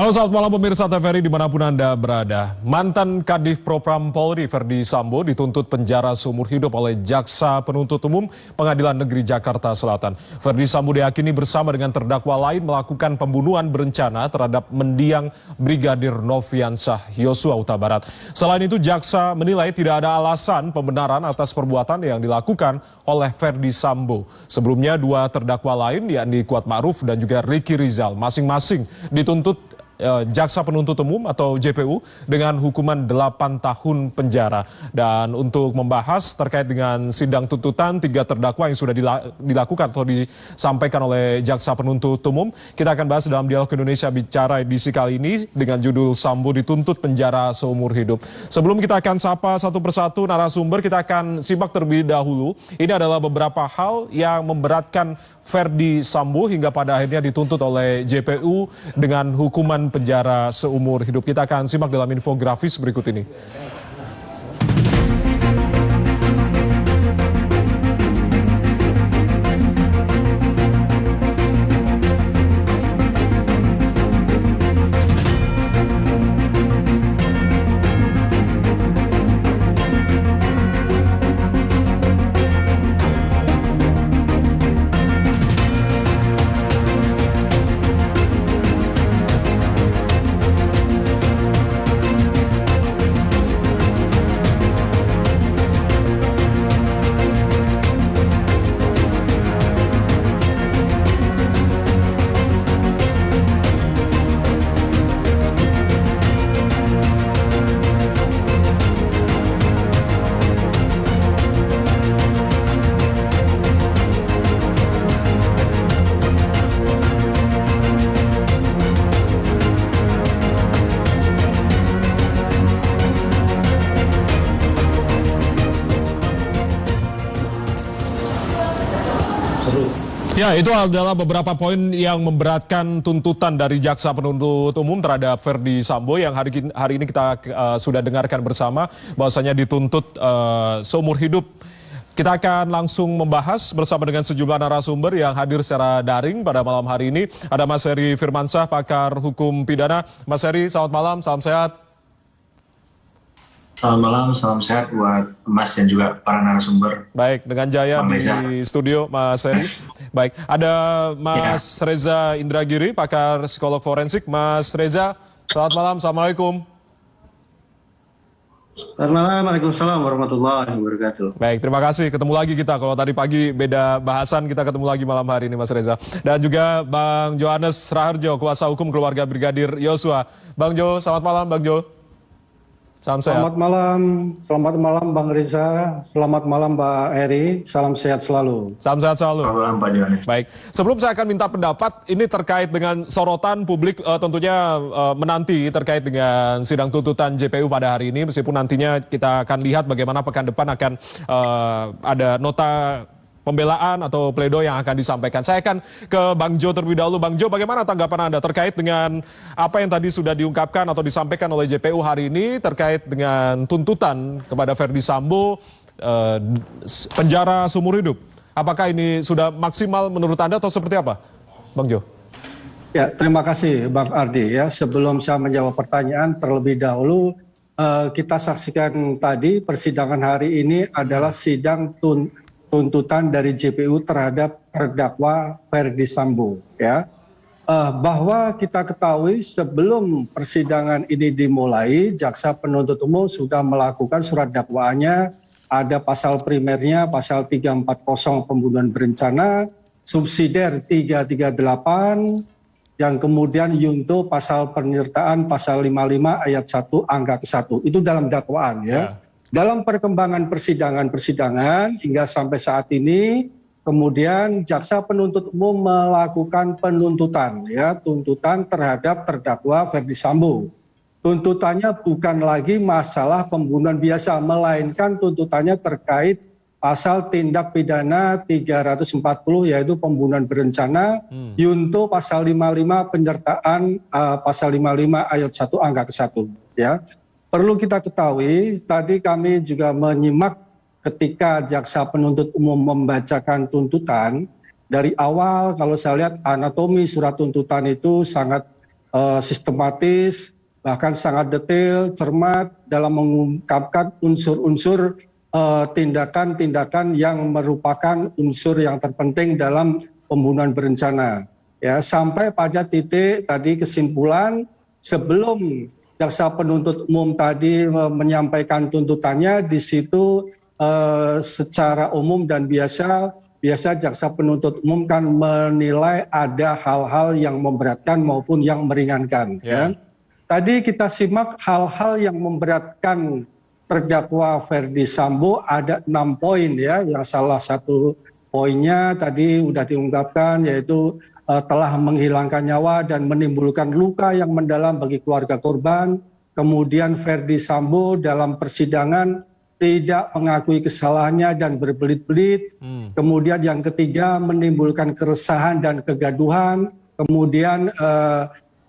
Halo, selamat malam pemirsa TVRI dimanapun Anda berada. Mantan Kadif Propam Polri Verdi Sambo dituntut penjara seumur hidup oleh Jaksa Penuntut Umum Pengadilan Negeri Jakarta Selatan. Verdi Sambo diyakini bersama dengan terdakwa lain melakukan pembunuhan berencana terhadap mendiang Brigadir Nofriansah Yosua Huta Barat. Selain itu, Jaksa menilai tidak ada alasan pembenaran atas perbuatan yang dilakukan oleh Verdi Sambo. Sebelumnya, dua terdakwa lain yakni Kuat Ma'ruf dan juga Ricky Rizal masing-masing dituntut Jaksa Penuntut Umum atau JPU dengan hukuman 8 tahun penjara. Dan untuk membahas terkait dengan sidang tuntutan tiga terdakwa yang sudah dilakukan atau disampaikan oleh Jaksa Penuntut Umum, kita akan bahas dalam Dialog Indonesia Bicara edisi kali ini dengan judul Sambo dituntut penjara seumur hidup. Sebelum kita akan sapa satu persatu narasumber, kita akan simak terlebih dahulu. Ini adalah beberapa hal yang memberatkan Verdi Sambo hingga pada akhirnya dituntut oleh JPU dengan hukuman penjara seumur hidup. Kita akan simak dalam infografis berikut ini. Ya, itu adalah beberapa poin yang memberatkan tuntutan dari Jaksa Penuntut Umum terhadap Verdi Sambo yang hari ini kita sudah dengarkan bersama bahwasanya dituntut seumur hidup. Kita akan langsung membahas bersama dengan sejumlah narasumber yang hadir secara daring pada malam hari ini. Ada Mas Heri Firmansyah, pakar hukum pidana. Mas Heri, selamat malam, salam sehat. Selamat malam, salam sehat buat Mas dan juga para narasumber. Baik, dengan Jaya di studio, Mas Heri. Baik, ada Mas Reza Indragiri, pakar psikolog forensik. Mas Reza, selamat malam, Assalamualaikum. Selamat malam, Waalaikumsalam warahmatullahi wabarakatuh. Baik, terima kasih. Ketemu lagi kita. Kalau tadi pagi beda bahasan, kita ketemu lagi malam hari ini, Mas Reza. Dan juga Bang Johannes Raharjo, kuasa hukum keluarga Brigadir Yosua. Bang Jo, selamat malam, Bang Jo. Salam sehat. Selamat malam Bang Reza, selamat malam Mbak Heri, salam sehat selalu. Salam sehat selalu. Selamat malam Pak Johannes. Baik, sebelum saya akan minta pendapat, ini terkait dengan sorotan publik tentunya menanti terkait dengan sidang tuntutan JPU pada hari ini, meskipun nantinya kita akan lihat bagaimana pekan depan akan ada nota pembelaan atau pledoi yang akan disampaikan. Saya akan ke Bang Jo terlebih dahulu. Bang Jo, bagaimana tanggapan Anda terkait dengan apa yang tadi sudah diungkapkan atau disampaikan oleh JPU hari ini terkait dengan tuntutan kepada Verdi Sambo penjara seumur hidup? Apakah ini sudah maksimal menurut Anda atau seperti apa, Bang Jo? Ya, terima kasih Bang Ardi. Ya, sebelum saya menjawab pertanyaan terlebih dahulu, kita saksikan tadi persidangan hari ini adalah sidang tuntutan dari JPU terhadap terdakwa Verdi Sambo, ya. Bahwa kita ketahui sebelum persidangan ini dimulai, Jaksa Penuntut Umum sudah melakukan surat dakwaannya, ada pasal primernya, pasal 340 pembunuhan berencana, subsidiar 338, yang kemudian yunto pasal penyertaan pasal 55 ayat 1 angka ke-1. Itu dalam dakwaan, ya. Dalam perkembangan persidangan hingga sampai saat ini, kemudian Jaksa Penuntut Umum melakukan penuntutan, ya, tuntutan terhadap terdakwa Verdi Sambo. Tuntutannya bukan lagi masalah pembunuhan biasa, melainkan tuntutannya terkait pasal tindak pidana 340 yaitu pembunuhan berencana, yunto pasal 55 penyertaan pasal 55 ayat 1 angka ke-1, ya. Perlu kita ketahui, tadi kami juga menyimak ketika Jaksa Penuntut Umum membacakan tuntutan, dari awal kalau saya lihat anatomi surat tuntutan itu sangat sistematis, bahkan sangat detail, cermat dalam mengungkapkan unsur-unsur tindakan-tindakan yang merupakan unsur yang terpenting dalam pembunuhan berencana. Ya, sampai pada titik tadi kesimpulan sebelum jaksa penuntut umum tadi menyampaikan tuntutannya, di situ secara umum dan biasa jaksa penuntut umum kan menilai ada hal-hal yang memberatkan maupun yang meringankan. Ya. Tadi kita simak hal-hal yang memberatkan terdakwa Ferdi Sambo ada 6 poin ya, yang salah satu poinnya tadi sudah diungkapkan yaitu telah menghilangkan nyawa dan menimbulkan luka yang mendalam bagi keluarga korban. Kemudian Ferdi Sambo dalam persidangan tidak mengakui kesalahannya dan berbelit-belit. Kemudian yang ketiga menimbulkan keresahan dan kegaduhan. Kemudian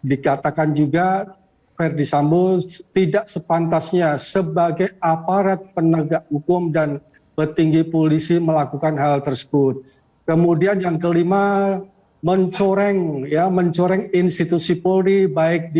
dikatakan juga Ferdi Sambo tidak sepantasnya sebagai aparat penegak hukum dan petinggi polisi melakukan hal tersebut. Kemudian yang kelima mencoreng institusi Polri baik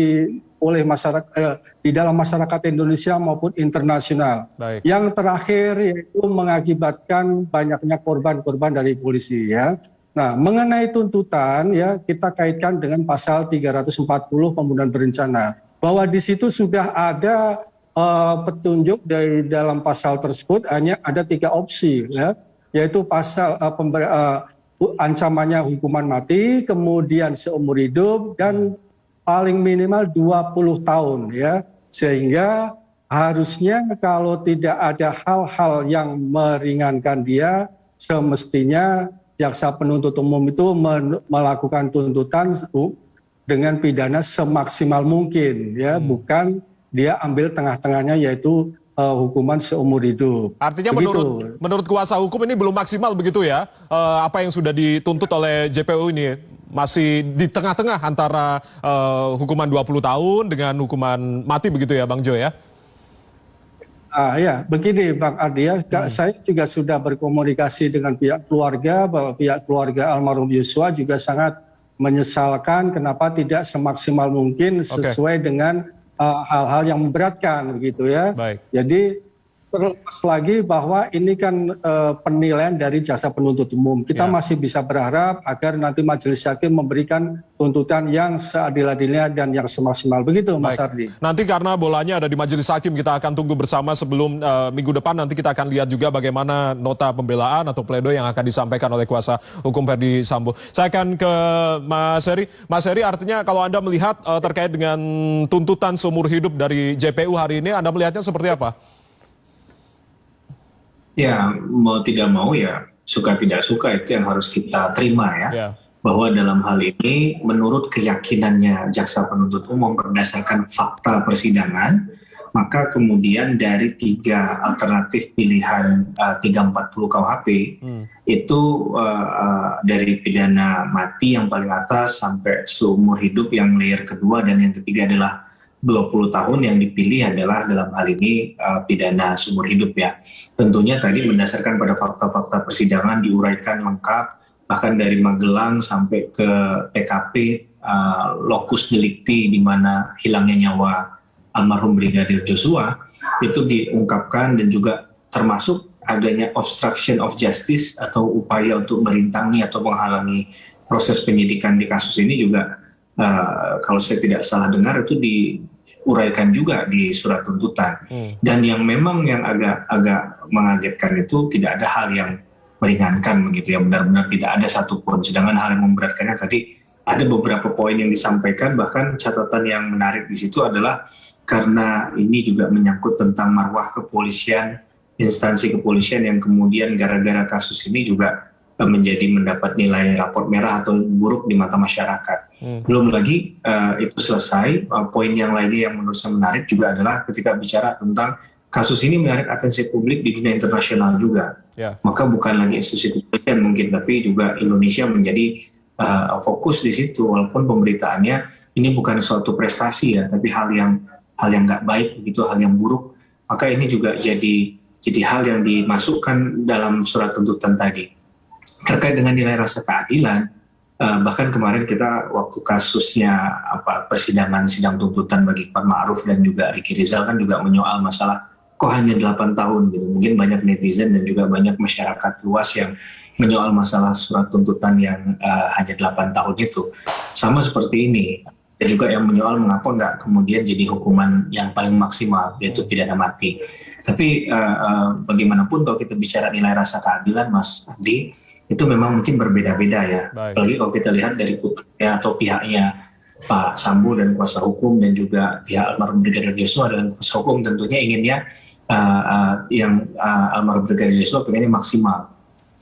oleh masyarakat di dalam masyarakat Indonesia maupun internasional. Baik. Yang terakhir yaitu mengakibatkan banyaknya korban-korban dari polisi ya. Nah, mengenai tuntutan ya kita kaitkan dengan pasal 340 pembunuhan berencana. Bahwa di situ sudah ada petunjuk dari dalam pasal tersebut hanya ada 3 opsi ya, yaitu pasal ancamannya hukuman mati, kemudian seumur hidup dan paling minimal 20 tahun ya. Sehingga harusnya kalau tidak ada hal-hal yang meringankan dia, semestinya jaksa penuntut umum itu melakukan tuntutan dengan pidana semaksimal mungkin ya, bukan dia ambil tengah-tengahnya yaitu hukuman seumur hidup. Artinya menurut kuasa hukum ini belum maksimal begitu ya, apa yang sudah dituntut oleh JPU ini masih di tengah-tengah antara hukuman 20 tahun dengan hukuman mati begitu ya Bang Jo ya? Ya, begini Bang Ardi ya, saya juga sudah berkomunikasi dengan pihak keluarga, bahwa pihak keluarga almarhum Yosua juga sangat menyesalkan kenapa tidak semaksimal mungkin sesuai dengan hal-hal yang memberatkan begitu ya. Baik. Jadi terlepas lagi bahwa ini kan penilaian dari jaksa penuntut umum. Kita masih bisa berharap agar nanti majelis hakim memberikan tuntutan yang seadil-adilnya dan yang semaksimal. Begitu Mas Ardi. Nanti karena bolanya ada di majelis hakim, kita akan tunggu bersama sebelum minggu depan nanti kita akan lihat juga bagaimana nota pembelaan atau pledoi yang akan disampaikan oleh kuasa hukum Ferdi Sambo. Saya akan ke Mas Heri. Mas Heri, artinya kalau Anda melihat terkait dengan tuntutan seumur hidup dari JPU hari ini, Anda melihatnya seperti apa? Ya, mau tidak mau ya, suka tidak suka itu yang harus kita terima ya. Bahwa dalam hal ini menurut keyakinannya jaksa penuntut umum berdasarkan fakta persidangan, maka kemudian dari 3 alternatif pilihan 340 KUHP itu dari pidana mati yang paling atas sampai seumur hidup yang layer kedua, dan yang ketiga adalah 20 tahun yang dipilih adalah dalam hal ini pidana seumur hidup ya. Tentunya tadi berdasarkan pada fakta-fakta persidangan diuraikan lengkap, bahkan dari Magelang sampai ke TKP lokus delikti di mana hilangnya nyawa almarhum Brigadir Joshua itu diungkapkan, dan juga termasuk adanya obstruction of justice atau upaya untuk merintangi atau menghalangi proses penyidikan di kasus ini juga kalau saya tidak salah dengar itu diuraikan juga di surat tuntutan. Dan yang memang yang agak mengagetkan itu tidak ada hal yang meringankan begitu ya, benar-benar tidak ada satupun. Sedangkan hal yang memberatkannya tadi ada beberapa poin yang disampaikan, bahkan catatan yang menarik di situ adalah karena ini juga menyangkut tentang marwah kepolisian, instansi kepolisian yang kemudian gara-gara kasus ini juga menjadi mendapat nilai raport merah atau buruk di mata masyarakat. Belum lagi itu selesai, poin yang lainnya yang menurut saya menarik juga adalah ketika bicara tentang kasus ini menarik atensi publik di dunia internasional juga. Maka bukan lagi institusi kepolisian mungkin, tapi juga Indonesia menjadi fokus di situ, walaupun pemberitaannya ini bukan suatu prestasi ya, tapi hal yang nggak baik begitu, hal yang buruk. Maka ini juga jadi hal yang dimasukkan dalam surat tuntutan tadi. Terkait dengan nilai rasa keadilan, Bahkan kemarin kita waktu kasusnya persidangan sidang tuntutan bagi Kuat Ma'ruf dan juga Ricky Rizal kan juga menyoal masalah kok hanya 8 tahun gitu. Mungkin banyak netizen dan juga banyak masyarakat luas yang menyoal masalah surat tuntutan yang hanya 8 tahun itu. Sama seperti ini. Dan juga yang menyoal mengapa nggak kemudian jadi hukuman yang paling maksimal, yaitu pidana mati. Tapi bagaimanapun kalau kita bicara nilai rasa keadilan, Mas Adi, itu memang mungkin berbeda-beda ya. Apalagi kalau kita lihat dari atau pihaknya Pak Sambo dan kuasa hukum dan juga pihak almarhum Brigadir Joshua dengan kuasa hukum tentunya inginnya yang almarhum Brigadir Joshua pengennya maksimal.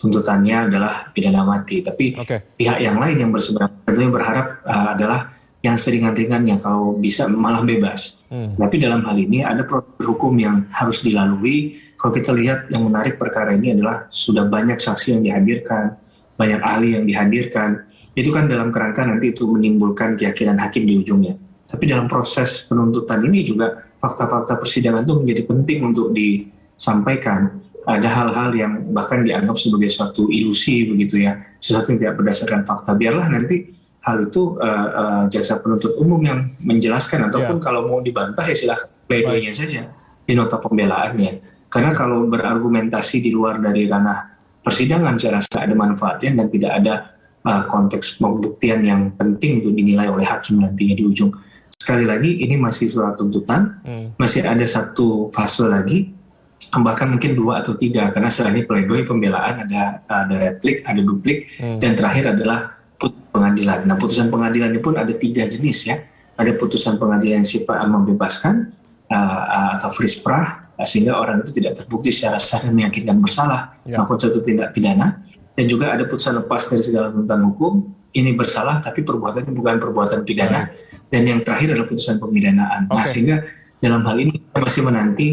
Tuntutannya adalah pidana mati. Tapi pihak yang lain yang berseberangan tentunya berharap adalah yang seringan-ringannya kalau bisa malah bebas. Tapi dalam hal ini ada prosedur hukum yang harus dilalui. Kalau kita lihat yang menarik perkara ini adalah sudah banyak saksi yang dihadirkan, banyak ahli yang dihadirkan. Itu kan dalam kerangka nanti itu menimbulkan keyakinan hakim di ujungnya. Tapi dalam proses penuntutan ini juga fakta-fakta persidangan itu menjadi penting untuk disampaikan. Ada hal-hal yang bahkan dianggap sebagai suatu ilusi begitu ya, sesuatu yang tidak berdasarkan fakta. Biarlah nanti hal itu jaksa penuntut umum yang menjelaskan, ataupun kalau mau dibantah ya silahkan pledoinya saja di nota pembelaannya. Karena kalau berargumentasi di luar dari ranah persidangan, saya rasa ada manfaatnya dan tidak ada konteks pembuktian yang penting untuk dinilai oleh hakim nantinya di ujung. Sekali lagi, ini masih surat tuntutan, masih ada satu fase lagi, bahkan mungkin 2 atau 3, karena setelah ini pledoi pembelaan, ada replik, ada duplik, dan terakhir adalah putusan pengadilan. Nah, putusan pengadilan ini pun ada 3 jenis ya. Ada putusan pengadilan yang sifat membebaskan atau free sprach, sehingga orang itu tidak terbukti secara sah dan meyakinkan bersalah melakukan suatu tindak pidana. Dan juga ada putusan lepas dari segala tuntutan hukum, ini bersalah tapi perbuatannya bukan perbuatan pidana. Dan yang terakhir adalah putusan pemidanaan. Nah, sehingga dalam hal ini kita masih menanti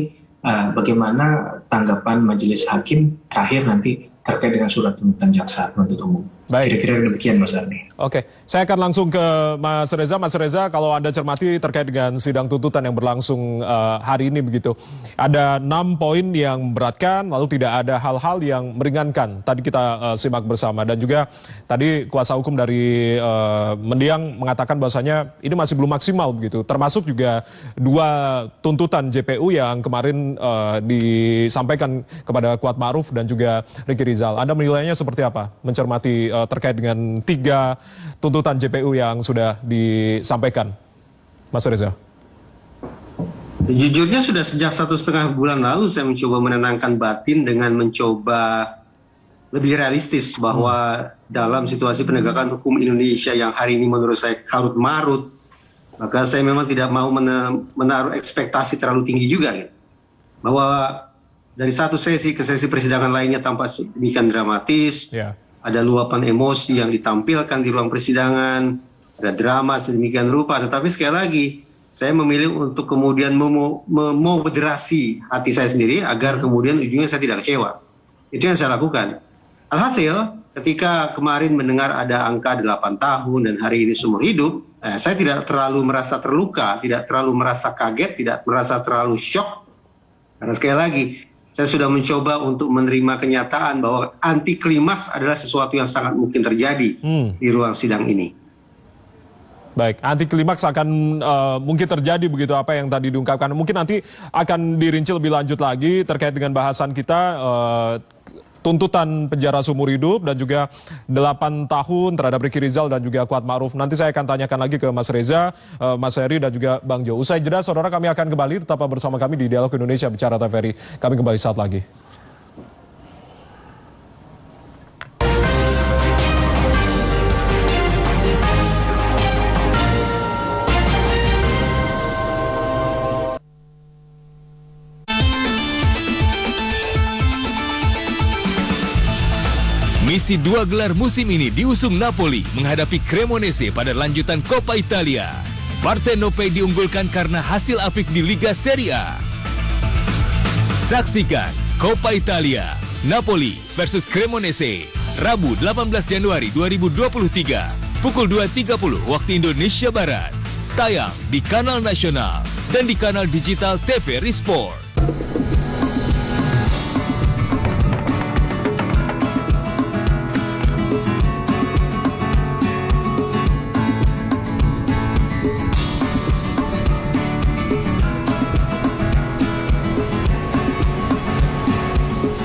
bagaimana tanggapan majelis hakim terakhir nanti terkait dengan surat tuntutan jaksa penuntut umum. Kira-kira demikian, Mas Ardi. Oke, saya akan langsung ke Mas Reza. Mas Reza, kalau Anda cermati terkait dengan sidang tuntutan yang berlangsung hari ini begitu, ada 6 poin yang memberatkan, lalu tidak ada hal-hal yang meringankan. Tadi kita simak bersama, dan juga tadi kuasa hukum dari Mendiang mengatakan bahwasanya ini masih belum maksimal begitu. Termasuk juga 2 tuntutan JPU yang kemarin disampaikan kepada Kuat Ma'ruf dan juga Ricky Rizal. Anda menilainya seperti apa? Mencermati terkait dengan 3 tuntutan JPU yang sudah disampaikan, Mas Reza? Jujurnya sudah sejak 1,5 bulan lalu saya mencoba menenangkan batin dengan mencoba lebih realistis bahwa dalam situasi penegakan hukum Indonesia yang hari ini menurut saya karut marut, maka saya memang tidak mau menaruh ekspektasi terlalu tinggi juga, gitu. Bahwa dari satu sesi ke sesi persidangan lainnya tampak demikian dramatis. Ada luapan emosi yang ditampilkan di ruang persidangan, ada drama sedemikian rupa. Tetapi sekali lagi, saya memilih untuk kemudian memoderasi hati saya sendiri agar kemudian ujungnya saya tidak kecewa. Itu yang saya lakukan. Alhasil, ketika kemarin mendengar ada angka 8 tahun dan hari ini seumur hidup, saya tidak terlalu merasa terluka, tidak terlalu merasa kaget, tidak merasa terlalu shock. Karena sekali lagi, saya sudah mencoba untuk menerima kenyataan bahwa anti klimaks adalah sesuatu yang sangat mungkin terjadi di ruang sidang ini. Baik, anti klimaks akan mungkin terjadi begitu apa yang tadi diungkapkan. Mungkin nanti akan dirinci lebih lanjut lagi terkait dengan bahasan kita tuntutan penjara seumur hidup dan juga 8 tahun terhadap Ricky Rizal dan juga Kuat Ma'ruf. Nanti saya akan tanyakan lagi ke Mas Reza, Mas Heri dan juga Bang Jo. Usai jeda, saudara, kami akan kembali tetap bersama kami di Dialog Indonesia Bicara TVRI. Kami kembali saat lagi. Misi 2 gelar musim ini diusung Napoli menghadapi Cremonese pada lanjutan Coppa Italia. Partenope diunggulkan karena hasil apik di Liga Serie A. Saksikan Coppa Italia, Napoli versus Cremonese, Rabu 18 Januari 2023, pukul 2.30 waktu Indonesia Barat. Tayang di kanal nasional dan di kanal digital TVRI Sport.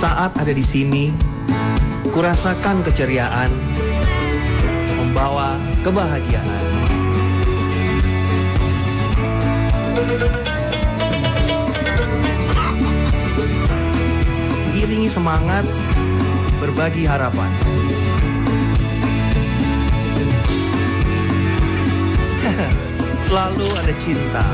Saat ada di sini, kurasakan keceriaan, membawa kebahagiaan. Iringi semangat, berbagi harapan. Selalu ada cinta.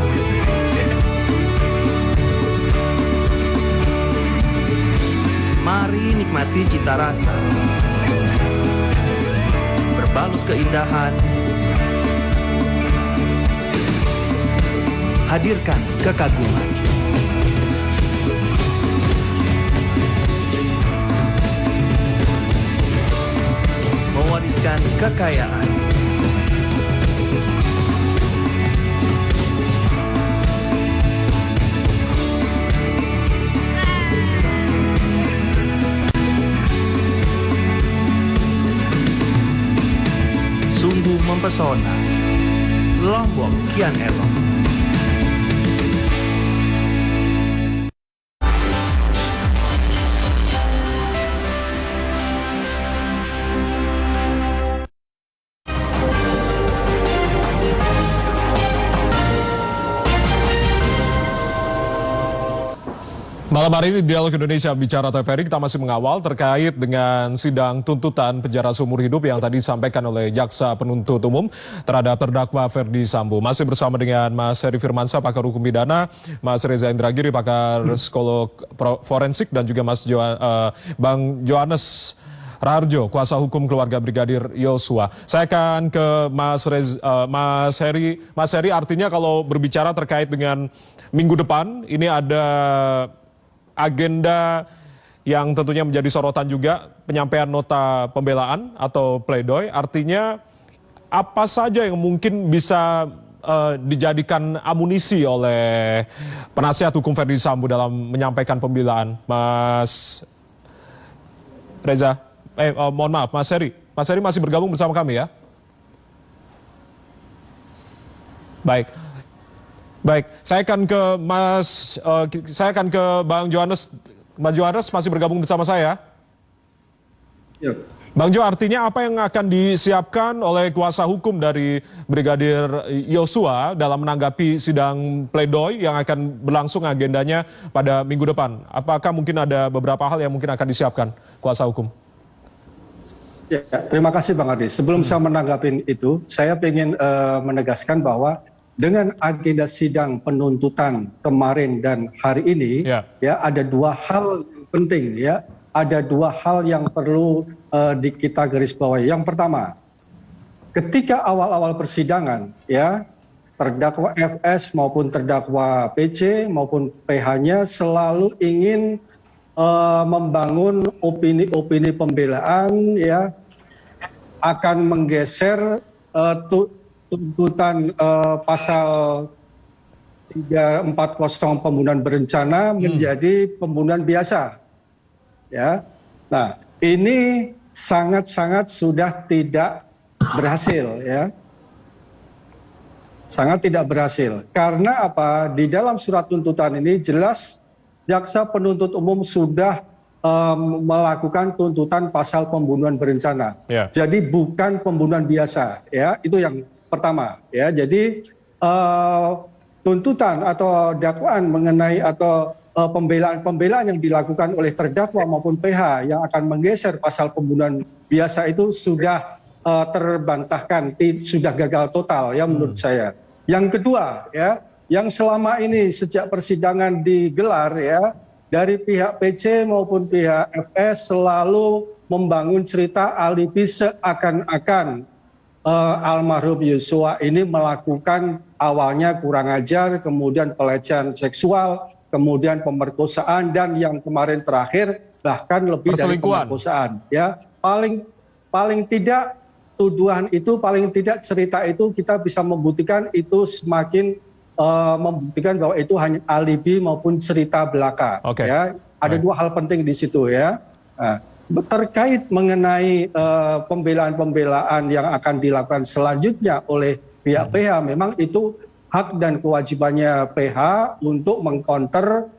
Mari nikmati cita rasa, berbalut keindahan, hadirkan kekaguman. Mewariskan kekayaan. Sungguh mempesona, Lombok kian elok. Malam hari ini di Dialog Indonesia Bicara TVRI kita masih mengawal terkait dengan sidang tuntutan penjara seumur hidup yang tadi disampaikan oleh Jaksa Penuntut Umum terhadap terdakwa Ferdi Sambo. Masih bersama dengan Mas Heri Firmansyah, pakar hukum pidana, Mas Reza Indragiri, pakar psikolog forensik, dan juga Bang Johannes Raharjo, kuasa hukum keluarga Brigadir Yosua. Saya akan ke Mas Heri. Mas Heri, artinya kalau berbicara terkait dengan minggu depan, ini ada agenda yang tentunya menjadi sorotan juga, penyampaian nota pembelaan atau pledoi. Artinya apa saja yang mungkin bisa dijadikan amunisi oleh penasihat hukum Ferdi Sambo dalam menyampaikan pembelaan, Mas Reza? Mohon maaf, Mas Heri. Mas Heri masih bergabung bersama kami ya? Baik, saya akan ke Bang Johannes. Mas Johannes masih bergabung bersama saya? Ya. Bang Jo, artinya apa yang akan disiapkan oleh kuasa hukum dari Brigadir Yosua dalam menanggapi sidang pledoi yang akan berlangsung agendanya pada minggu depan? Apakah mungkin ada beberapa hal yang mungkin akan disiapkan kuasa hukum? Ya, terima kasih Bang Adi. Sebelum saya menanggapi itu, saya ingin menegaskan bahwa dengan agenda sidang penuntutan kemarin dan hari ini, ya ada dua hal penting, ya. Ada dua hal yang perlu kita garis bawahi. Yang pertama, ketika awal-awal persidangan, ya, terdakwa FS maupun terdakwa PC maupun PH-nya selalu ingin membangun opini-opini pembelaan, ya, akan menggeser tuntutan pasal 340 pembunuhan berencana menjadi pembunuhan biasa. Ya. Nah, ini sangat-sangat sudah tidak berhasil, ya. Sangat tidak berhasil. Karena apa? Di dalam surat tuntutan ini jelas jaksa penuntut umum sudah melakukan tuntutan pasal pembunuhan berencana. Yeah. Jadi bukan pembunuhan biasa, ya. Itu yang pertama, ya. Jadi tuntutan atau dakwaan mengenai atau pembelaan yang dilakukan oleh terdakwa maupun PH yang akan menggeser pasal pembunuhan biasa itu sudah terbantahkan, sudah gagal total, ya, menurut saya. Yang kedua, ya, yang selama ini sejak persidangan digelar, ya, dari pihak PC maupun pihak FS selalu membangun cerita alibi seakan-akan almarhum Yosua ini melakukan awalnya kurang ajar, kemudian pelecehan seksual, kemudian pemerkosaan, dan yang kemarin terakhir bahkan lebih dari pemerkosaan. Ya, paling tidak tuduhan itu, paling tidak cerita itu kita bisa membuktikan itu semakin membuktikan bahwa itu hanya alibi maupun cerita belaka. Okay. Ya, ada dua hal penting di situ, ya. Nah, terkait mengenai pembelaan-pembelaan yang akan dilakukan selanjutnya oleh pihak PH, memang itu hak dan kewajibannya PH untuk mengcounter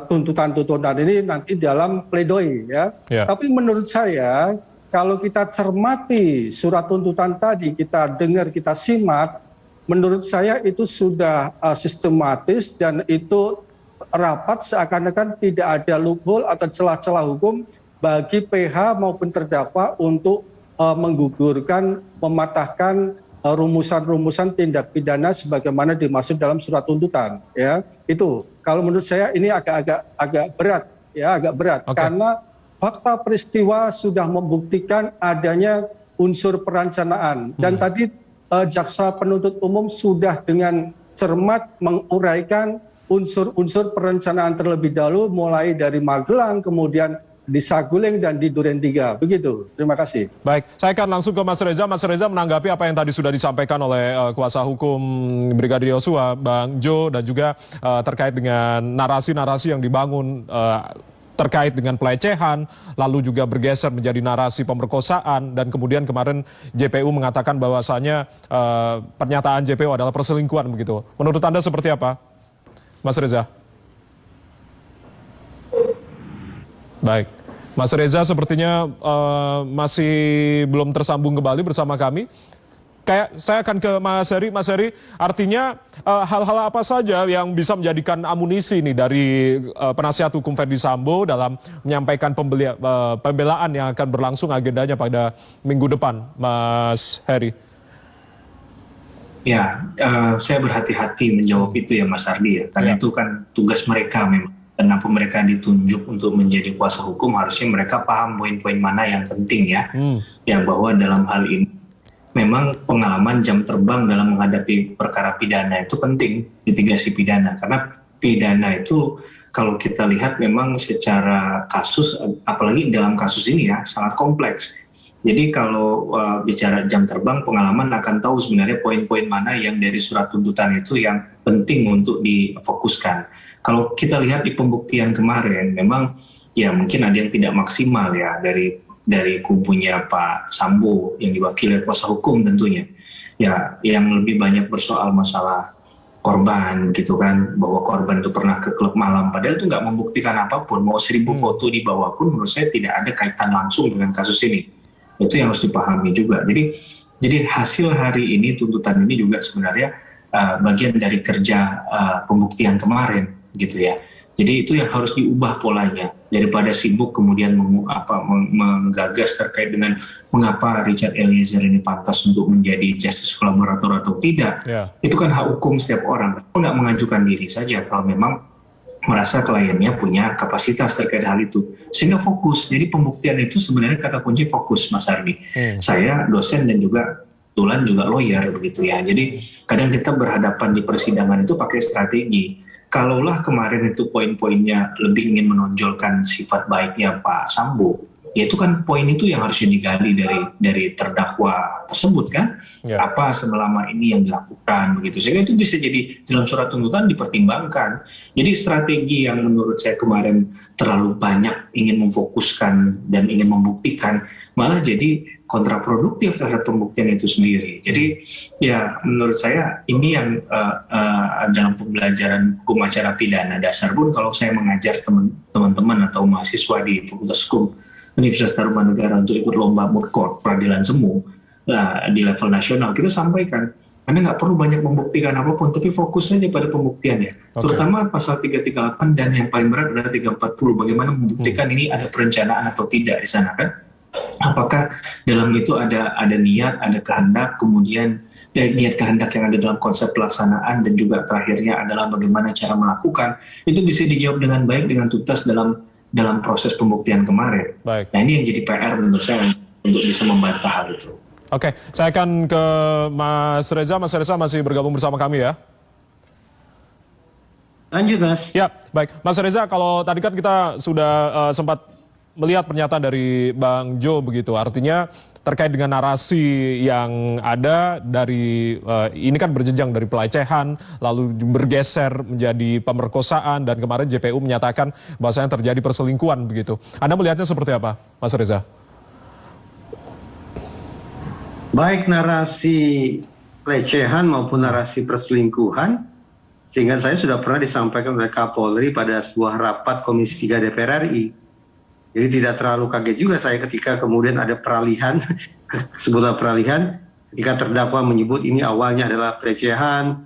tuntutan-tuntutan ini nanti dalam pledoi ya. Tapi menurut saya kalau kita cermati surat tuntutan tadi, kita dengar, kita simak, menurut saya itu sudah sistematis dan itu rapat seakan-akan tidak ada loophole atau celah-celah hukum bagi PH maupun terdakwa untuk menggugurkan, mematahkan rumusan-rumusan tindak pidana sebagaimana dimaksud dalam surat tuntutan. Ya, itu kalau menurut saya ini agak berat, ya agak berat karena fakta peristiwa sudah membuktikan adanya unsur perencanaan dan tadi jaksa penuntut umum sudah dengan cermat menguraikan unsur-unsur perencanaan terlebih dahulu mulai dari Magelang, kemudian di Saguling dan di Duren 3. Begitu. Terima kasih. Baik, saya akan langsung ke Mas Reza. Mas Reza menanggapi apa yang tadi sudah disampaikan oleh kuasa hukum Brigadir Yosua, Bang Jo, dan juga terkait dengan narasi-narasi yang dibangun terkait dengan pelecehan, lalu juga bergeser menjadi narasi pemerkosaan, dan kemudian kemarin JPU mengatakan bahwasanya pernyataan JPU adalah perselingkuhan begitu. Menurut Anda seperti apa, Mas Reza? Baik, Mas Reza sepertinya masih belum tersambung kembali bersama kami. Saya akan ke Mas Heri. Mas Heri, artinya hal-hal apa saja yang bisa menjadikan amunisi nih dari penasihat hukum Ferdi Sambo dalam menyampaikan pembelaan yang akan berlangsung agendanya pada minggu depan, Mas Heri? Ya, saya berhati-hati menjawab itu ya Mas Ardi ya, karena itu kan tugas mereka memang. Kenapa mereka ditunjuk untuk menjadi kuasa hukum, harusnya mereka paham poin-poin mana yang penting ya. Yang bahwa dalam hal ini memang pengalaman jam terbang dalam menghadapi perkara pidana itu penting, litigasi pidana. Karena pidana itu kalau kita lihat memang secara kasus, apalagi dalam kasus ini ya, sangat kompleks. Jadi kalau bicara jam terbang, pengalaman akan tahu sebenarnya poin-poin mana yang dari surat tuntutan itu yang penting untuk difokuskan. Kalau kita lihat di pembuktian kemarin, memang ya mungkin ada yang tidak maksimal ya dari kubunya Pak Sambo yang diwakili kuasa hukum tentunya. Ya, yang lebih banyak bersoal masalah korban gitu kan, bahwa korban itu pernah ke klub malam, padahal itu nggak membuktikan apapun. Mau 1000 foto dibawa pun menurut saya tidak ada kaitan langsung dengan kasus ini. Itu yang harus dipahami juga. Jadi hasil hari ini, tuntutan ini juga sebenarnya bagian dari kerja pembuktian kemarin gitu ya. Jadi itu yang harus diubah polanya, daripada sibuk kemudian menggagas terkait dengan mengapa Richard Eliezer ini pantas untuk menjadi justice collaborator atau tidak. Itu kan hak hukum setiap orang. Nggak mengajukan diri saja kalau memang merasa kliennya punya kapasitas terkait hal itu, sehingga fokus. Jadi pembuktian itu sebenarnya kata kunci fokus, Mas Ardi. Saya dosen dan juga kebetulan juga lawyer begitu ya. Jadi kadang kita berhadapan di persidangan itu pakai strategi. Kalaulah kemarin itu poin-poinnya lebih ingin menonjolkan sifat baiknya Pak Sambo, ya itu kan poin itu yang harusnya digali dari terdakwa tersebut kan, apa selama ini yang dilakukan begitu, sehingga itu bisa jadi dalam surat tuntutan dipertimbangkan. Jadi strategi yang menurut saya kemarin terlalu banyak ingin memfokuskan dan ingin membuktikan, malah jadi kontraproduktif terhadap pembuktian itu sendiri. Jadi ya menurut saya ini yang dalam pembelajaran hukum acara pidana dasar pun, kalau saya mengajar teman-teman atau mahasiswa di Fakultas Hukum Universitas Tarumanegara untuk ikut lomba moot court peradilan semu di level nasional, kita sampaikan Anda nggak perlu banyak membuktikan apapun, tapi fokus saja pada pembuktiannya. Terutama pasal 338 dan yang paling berat adalah 340. Bagaimana membuktikan ini ada perencanaan atau tidak di sana kan? Apakah dalam itu ada niat, ada kehendak, kemudian niat kehendak yang ada dalam konsep pelaksanaan, dan juga terakhirnya adalah bagaimana cara melakukan. Itu bisa dijawab dengan baik, dengan tuntas dalam proses pembuktian kemarin. Nah ini yang jadi PR menurut saya untuk bisa membantah hal itu. Oke, saya akan ke Mas Reza. Mas Reza masih bergabung bersama kami ya? Lanjut Mas. Ya, baik. Mas Reza, kalau tadi kan kita sudah sempat melihat pernyataan dari Bang Jo begitu, artinya terkait dengan narasi yang ada dari ini kan berjenjang dari pelecehan lalu bergeser menjadi pemerkosaan, dan kemarin JPU menyatakan bahwasanya terjadi perselingkuhan begitu. Anda melihatnya seperti apa, Mas Reza? Baik narasi pelecehan maupun narasi perselingkuhan, Sehingga saya sudah pernah disampaikan oleh Kapolri pada sebuah rapat Komisi 3 DPR RI. Jadi tidak terlalu kaget juga saya ketika kemudian ada peralihan, sebutlah peralihan, ketika terdakwa menyebut ini awalnya adalah pelecehan,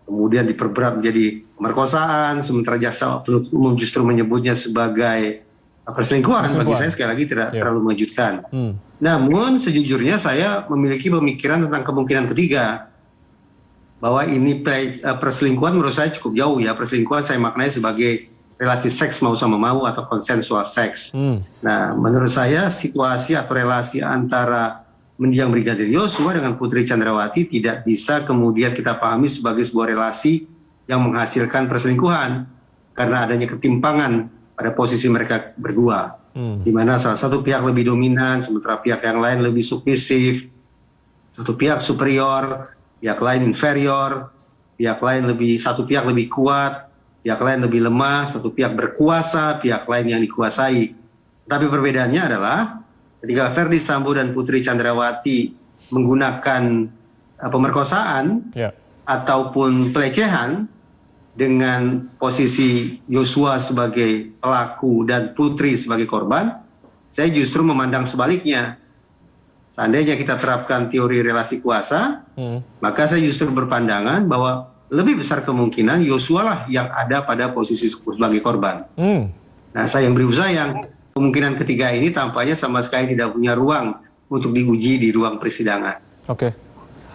kemudian diperberat menjadi pemerkosaan, sementara jaksa penuntut umum justru menyebutnya sebagai perselingkuhan. Bagi saya sekali lagi tidak terlalu mengejutkan. Namun sejujurnya saya memiliki pemikiran tentang kemungkinan ketiga, bahwa ini perselingkuhan menurut saya cukup jauh ya. Perselingkuhan saya maknai sebagai relasi seks mau sama mau atau konsensual seks. Nah, menurut saya situasi atau relasi antara mendiang Brigadir Yosua dengan Putri Chandrawati tidak bisa kemudian kita pahami sebagai sebuah relasi yang menghasilkan perselingkuhan karena adanya ketimpangan pada posisi mereka berdua, di mana salah satu pihak lebih dominan sementara pihak yang lain lebih submisif, satu pihak superior, pihak lain inferior, satu pihak lebih kuat, pihak lain lebih lemah, satu pihak berkuasa, pihak lain yang dikuasai. Tapi perbedaannya adalah ketika Ferdi Sambo dan Putri Chandrawati menggunakan pemerkosaan ataupun pelecehan dengan posisi Yosua sebagai pelaku dan Putri sebagai korban, saya justru memandang sebaliknya. Seandainya kita terapkan teori relasi kuasa, maka saya justru berpandangan bahwa lebih besar kemungkinan Yosua lah yang ada pada posisi sebagai korban. Nah, saya yang berusaha yang kemungkinan ketiga ini tampaknya sama sekali tidak punya ruang untuk diuji di ruang persidangan. Oke.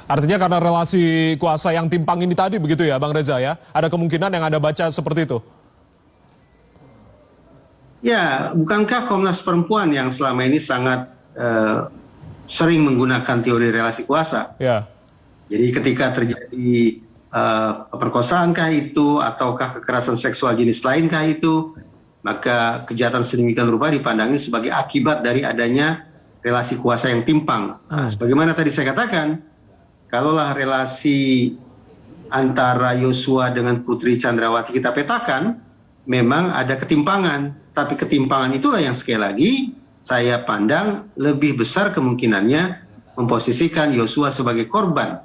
Artinya karena relasi kuasa yang timpang ini tadi begitu ya Bang Reza ya? Ada kemungkinan yang Anda baca seperti itu? Ya, bukankah Komnas Perempuan yang selama ini sangat sering menggunakan teori relasi kuasa? Jadi ketika terjadi pemerkosaankah itu ataukah kekerasan seksual jenis lainkah itu, maka kejahatan sedemikian rupa dipandangi sebagai akibat dari adanya relasi kuasa yang timpang. Nah, sebagaimana tadi saya katakan, kalaulah relasi antara Yosua dengan Putri Chandrawati kita petakan, memang ada ketimpangan. Tapi ketimpangan itulah yang sekali lagi saya pandang lebih besar kemungkinannya memposisikan Yosua sebagai korban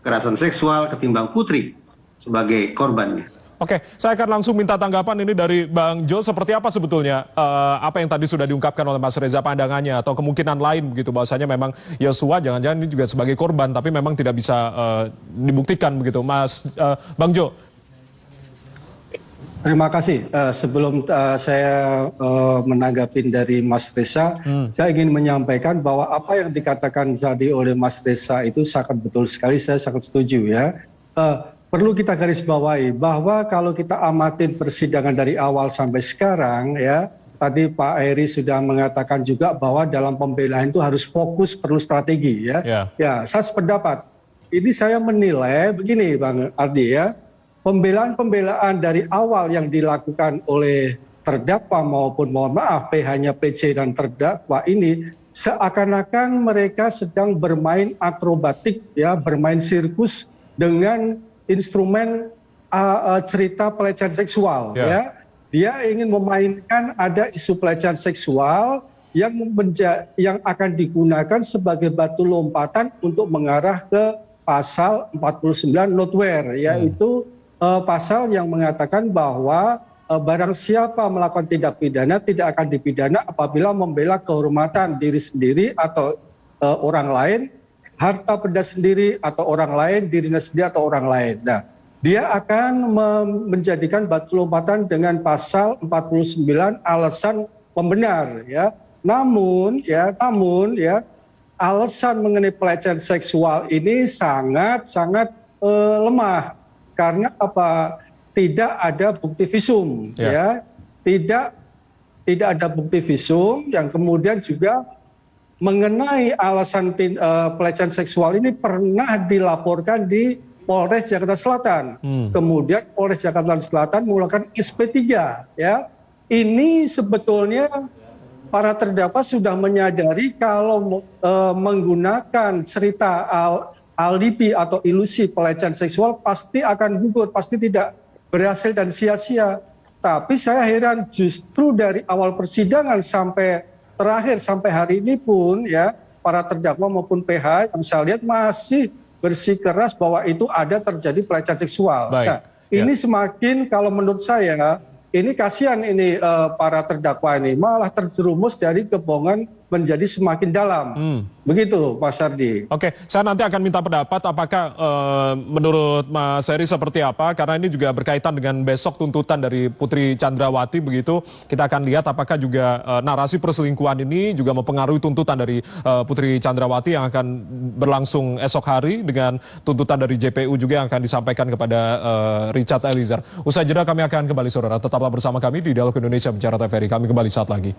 kekerasan seksual ketimbang Putri sebagai korbannya. Oke, saya akan langsung minta tanggapan ini dari Bang Jo. Seperti apa sebetulnya apa yang tadi sudah diungkapkan oleh Mas Reza pandangannya atau kemungkinan lain begitu bahwasanya memang Yosua jangan-jangan ini juga sebagai korban tapi memang tidak bisa dibuktikan begitu, Mas Bang Jo. Terima kasih. Sebelum saya menanggapi dari Mas Reza, saya ingin menyampaikan bahwa apa yang dikatakan tadi oleh Mas Reza itu sangat betul sekali. Saya sangat setuju ya. Perlu kita garis bawahi bahwa kalau kita amatin persidangan dari awal sampai sekarang ya, tadi Pak Heri sudah mengatakan juga bahwa dalam pembelaan itu harus fokus, perlu strategi ya. Ya, saya sependapat. Ini saya menilai begini Bang Ardi ya. Pembelaan-pembelaan dari awal yang dilakukan oleh terdakwa maupun mohon maaf PH-nya PC dan terdakwa ini seakan-akan mereka sedang bermain akrobatik ya, bermain sirkus dengan instrumen cerita pelecehan seksual ya. Dia ingin memainkan ada isu pelecehan seksual yang akan digunakan sebagai batu lompatan untuk mengarah ke pasal 49 notware yaitu pasal yang mengatakan bahwa barang siapa melakukan tindak pidana tidak akan dipidana apabila membela kehormatan diri sendiri atau orang lain, harta benda sendiri atau orang lain, dirinya sendiri atau orang lain. Nah, dia akan menjadikan batu lompatan dengan pasal 49 alasan pembenar ya. Namun alasan mengenai pelecehan seksual ini sangat lemah. Karena apa? Tidak ada bukti visum, ya. Tidak ada bukti visum yang kemudian juga mengenai alasan pelecehan seksual ini pernah dilaporkan di Polres Jakarta Selatan. Kemudian Polres Jakarta Selatan mengeluarkan SP3, ya. Ini sebetulnya para terdakwa sudah menyadari kalau menggunakan cerita alibi atau ilusi pelecehan seksual pasti akan gugur, pasti tidak berhasil dan sia-sia. Tapi saya heran justru dari awal persidangan sampai terakhir sampai hari ini pun ya para terdakwa maupun PH yang saya lihat masih bersikeras bahwa itu ada terjadi pelecehan seksual. Baik. Nah, ini semakin kalau menurut saya ini kasihan ini para terdakwa ini malah terjerumus dari kebohongan menjadi semakin dalam. Begitu Mas Ardi. Oke, saya nanti akan minta pendapat apakah menurut Mas Heri seperti apa, karena ini juga berkaitan dengan besok tuntutan dari Putri Chandrawati begitu. Kita akan lihat apakah juga narasi perselingkuhan ini juga mempengaruhi tuntutan dari Putri Chandrawati yang akan berlangsung esok hari dengan tuntutan dari JPU juga yang akan disampaikan kepada Richard Eliezer. Usai jeda kami akan kembali saudara, tetaplah bersama kami di Dialog Indonesia Bicara TVRI. Kami kembali saat lagi.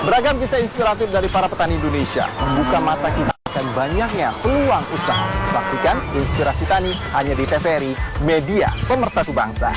Beragam kisah inspiratif dari para petani Indonesia membuka mata kita akan banyaknya peluang usaha. Saksikan Inspirasi Tani hanya di TVRI, media pemersatu bangsa.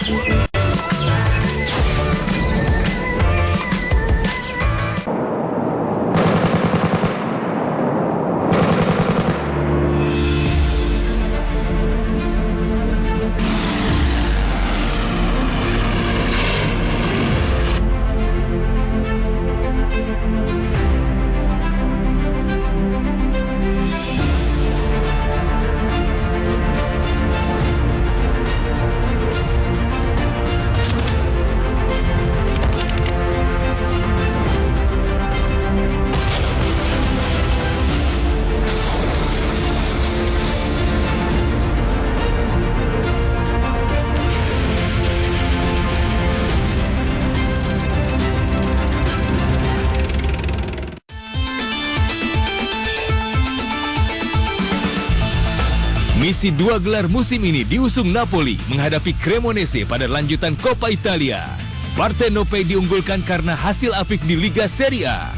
Misi 2 gelar musim ini diusung Napoli menghadapi Cremonese pada lanjutan Coppa Italia. Partenope diunggulkan karena hasil apik di Liga Serie A.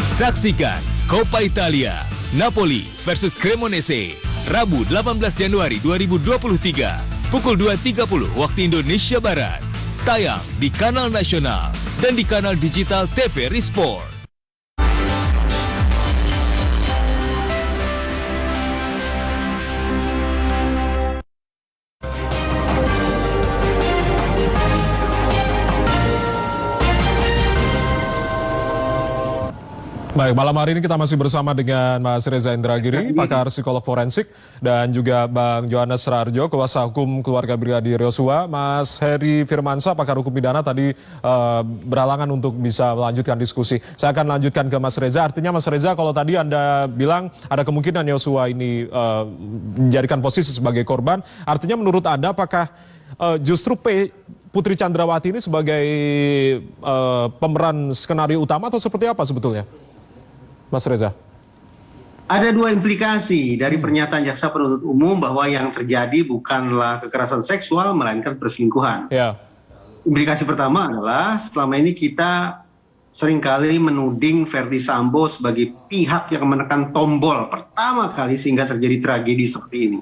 Saksikan Coppa Italia, Napoli versus Cremonese, Rabu 18 Januari 2023, pukul 2.30 waktu Indonesia Barat. Tayang di kanal nasional dan di kanal digital TVRI Sport. Baik, malam hari ini kita masih bersama dengan Mas Reza Indragiri, pakar psikolog forensik, dan juga Bang Johannes Rarjo, kuasa hukum keluarga Brigadir Yosua. Mas Heri Firmansyah, pakar hukum pidana, tadi berhalangan untuk bisa melanjutkan diskusi. Saya akan lanjutkan ke Mas Reza. Artinya Mas Reza, kalau tadi Anda bilang ada kemungkinan Yosua ini menjadikan posisi sebagai korban, artinya menurut Anda apakah justru Putri Chandrawati ini sebagai pemeran skenario utama atau seperti apa sebetulnya? Mas Reza. Ada dua implikasi dari pernyataan jaksa penuntut umum bahwa yang terjadi bukanlah kekerasan seksual melainkan perselingkuhan. Ya. Implikasi pertama adalah selama ini kita seringkali menuding Verdi Sambo sebagai pihak yang menekan tombol pertama kali sehingga terjadi tragedi seperti ini.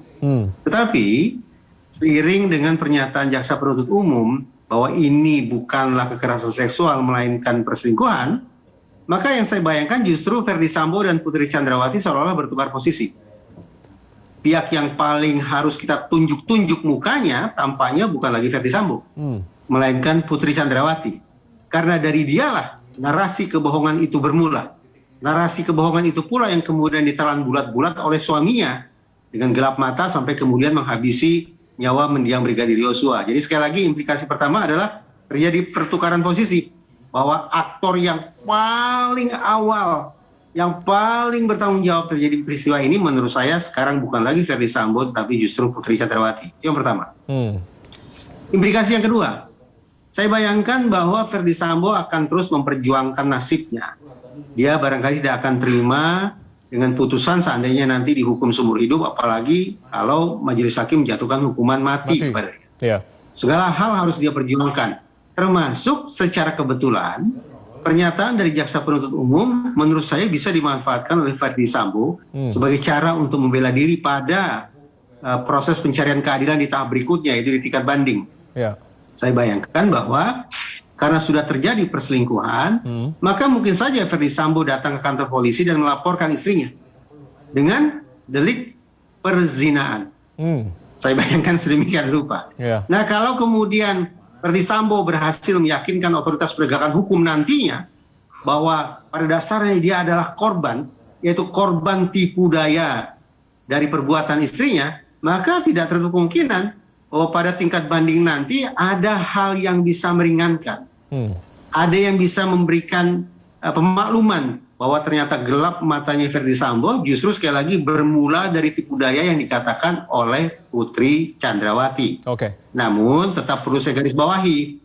Tetapi seiring dengan pernyataan jaksa penuntut umum bahwa ini bukanlah kekerasan seksual melainkan perselingkuhan, maka yang saya bayangkan justru Verdi Sambo dan Putri Chandrawati seolah-olah bertukar posisi. Pihak yang paling harus kita tunjuk-tunjuk mukanya tampaknya bukan lagi Verdi Sambo, melainkan Putri Chandrawati. Karena dari dialah narasi kebohongan itu bermula. Narasi kebohongan itu pula yang kemudian ditelan bulat-bulat oleh suaminya dengan gelap mata sampai kemudian menghabisi nyawa mendiang Brigadir Yosua. Jadi sekali lagi implikasi pertama adalah terjadi pertukaran posisi, bahwa aktor yang paling awal, yang paling bertanggung jawab terjadi peristiwa ini menurut saya sekarang bukan lagi Ferdy Sambo tapi justru Putri Chandrawati. Itu yang pertama. Implikasi yang kedua, saya bayangkan bahwa Ferdy Sambo akan terus memperjuangkan nasibnya. Dia barangkali tidak akan terima dengan putusan seandainya nanti dihukum seumur hidup, apalagi kalau majelis hakim menjatuhkan hukuman mati kepada dia. Segala hal harus dia perjuangkan, termasuk secara kebetulan pernyataan dari jaksa penuntut umum menurut saya bisa dimanfaatkan oleh Ferdy Sambo sebagai cara untuk membela diri pada proses pencarian keadilan di tahap berikutnya, yaitu di tingkat banding. Saya bayangkan bahwa karena sudah terjadi perselingkuhan, maka mungkin saja Ferdy Sambo datang ke kantor polisi dan melaporkan istrinya dengan delik perzinaan. Saya bayangkan sedemikian rupa. Nah, kalau kemudian Ferdy Sambo berhasil meyakinkan otoritas penegakan hukum nantinya bahwa pada dasarnya dia adalah korban, yaitu korban tipu daya dari perbuatan istrinya, maka tidak tertutup kemungkinan bahwa pada tingkat banding nanti ada hal yang bisa meringankan. Ada yang bisa memberikan pemakluman bahwa ternyata gelap matanya Ferdy Sambo justru sekali lagi bermula dari tipu daya yang dikatakan oleh Putri Chandrawati. Namun tetap perlu saya garis bawahi,